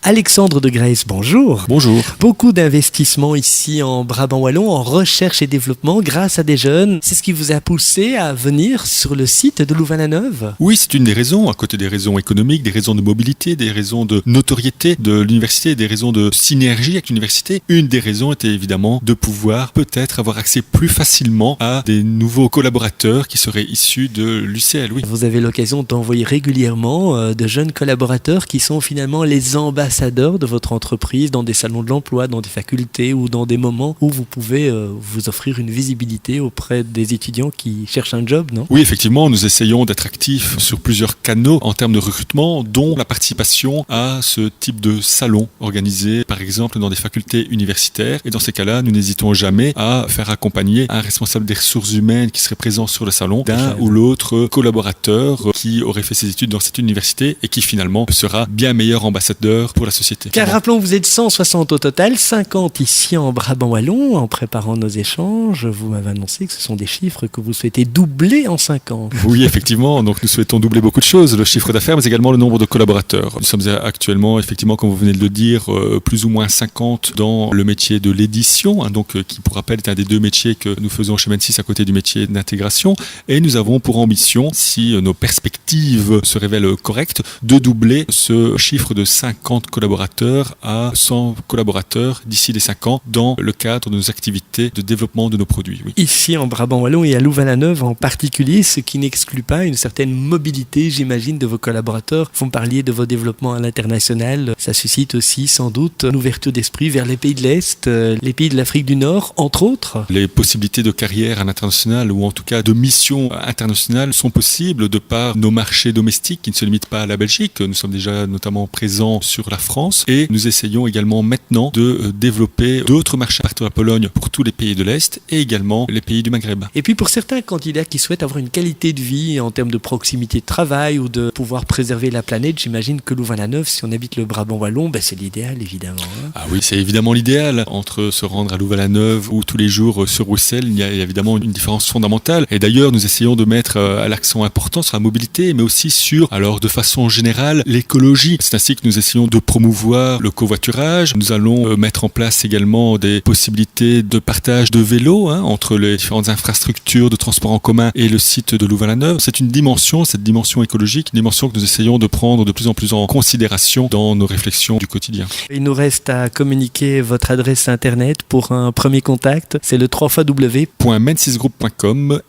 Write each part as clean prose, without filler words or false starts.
Alexandre de Grèce, bonjour. Bonjour. Beaucoup d'investissements ici en Brabant Wallon en recherche et développement grâce à des jeunes. C'est ce qui vous a poussé à venir sur le site de Louvain-la-Neuve? Oui, c'est une des raisons, à côté des raisons économiques, des raisons de mobilité, des raisons de notoriété de l'université, des raisons de synergie avec l'université. Une des raisons était évidemment de pouvoir peut-être avoir accès plus facilement à des nouveaux collaborateurs qui seraient issus de l'UCL. Oui. Vous avez l'occasion d'envoyer régulièrement de jeunes collaborateurs qui sont finalement les ambassadeurs de votre entreprise dans des salons de l'emploi, dans des facultés ou dans des moments où vous pouvez vous offrir une visibilité auprès des étudiants qui cherchent un job, non? Oui, effectivement, nous essayons d'être actifs sur plusieurs canaux en termes de recrutement, dont la participation à ce type de salon organisé, par exemple, dans des facultés universitaires. Et dans ces cas-là, nous n'hésitons jamais à faire accompagner un responsable des ressources humaines qui serait présent sur le salon d'un ou l'autre collaborateur qui aurait fait ses études dans cette université et qui finalement sera bien meilleur ambassadeur pour la société. Car rappelons, vous êtes 160 au total, 50 ici en Brabant Wallon. En préparant nos échanges, vous m'avez annoncé que ce sont des chiffres que vous souhaitez doubler en 5 ans. Oui, effectivement. Donc nous souhaitons doubler beaucoup de choses, le chiffre d'affaires, mais également le nombre de collaborateurs. Nous sommes actuellement, effectivement, comme vous venez de le dire, plus ou moins 50 dans le métier de l'édition, donc qui, pour rappel, est un des deux métiers que nous faisons chez Mensis à côté du métier d'intégration. Et nous avons pour ambition, si nos perspectives se révèlent correctes, de doubler ce chiffre de 50 collaborateurs à 100 collaborateurs d'ici les 5 ans dans le cadre de nos activités de développement de nos produits. Oui. Ici en Brabant Wallon et à Louvain-la-Neuve en particulier, ce qui n'exclut pas une certaine mobilité, j'imagine, de vos collaborateurs. Vous me parliez de vos développements à l'international. Ça suscite aussi sans doute une ouverture d'esprit vers les pays de l'Est, les pays de l'Afrique du Nord, entre autres. Les possibilités de carrière à l'international ou en tout cas de mission internationale sont possibles de par nos marchés domestiques qui ne se limitent pas à la Belgique. Nous sommes déjà notamment présents sur la France et nous essayons également maintenant de développer d'autres marchés à partir de la Pologne pour tous les pays de l'Est et également les pays du Maghreb. Et puis pour certains candidats qui souhaitent avoir une qualité de vie en termes de proximité de travail ou de pouvoir préserver la planète, j'imagine que Louvain-la-Neuve, si on habite le Brabant Wallon, c'est l'idéal évidemment. Ah oui, c'est évidemment l'idéal. Entre se rendre à Louvain-la-Neuve ou tous les jours sur Bruxelles, il y a évidemment une différence fondamentale. Et d'ailleurs, nous essayons de mettre l'accent important sur la mobilité, mais aussi sur, alors de façon générale, l'écologie. C'est ainsi que nous essayons de promouvoir le covoiturage. Nous allons mettre en place également des possibilités de partage de vélos entre les différentes infrastructures de transport en commun et le site de Louvain-la-Neuve. C'est une dimension, cette dimension écologique, une dimension que nous essayons de prendre de plus en plus en considération dans nos réflexions du quotidien. Il nous reste à communiquer votre adresse internet pour un premier contact. C'est le www.mensisgroup.com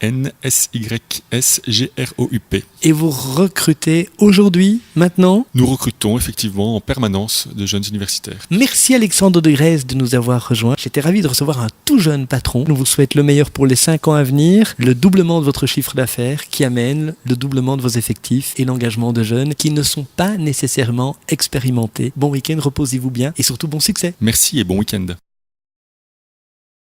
MAINSYSGROUP. Et vous recrutez aujourd'hui, maintenant? Nous recrutons effectivement en permanence de jeunes universitaires. Merci Alexandre de Grèce de nous avoir rejoints. J'étais ravi de recevoir un tout jeune patron. Nous vous souhaitons le meilleur pour les 5 ans à venir, le doublement de votre chiffre d'affaires qui amène le doublement de vos effectifs et l'engagement de jeunes qui ne sont pas nécessairement expérimentés. Bon week-end, reposez-vous bien et surtout bon succès. Merci et bon week-end.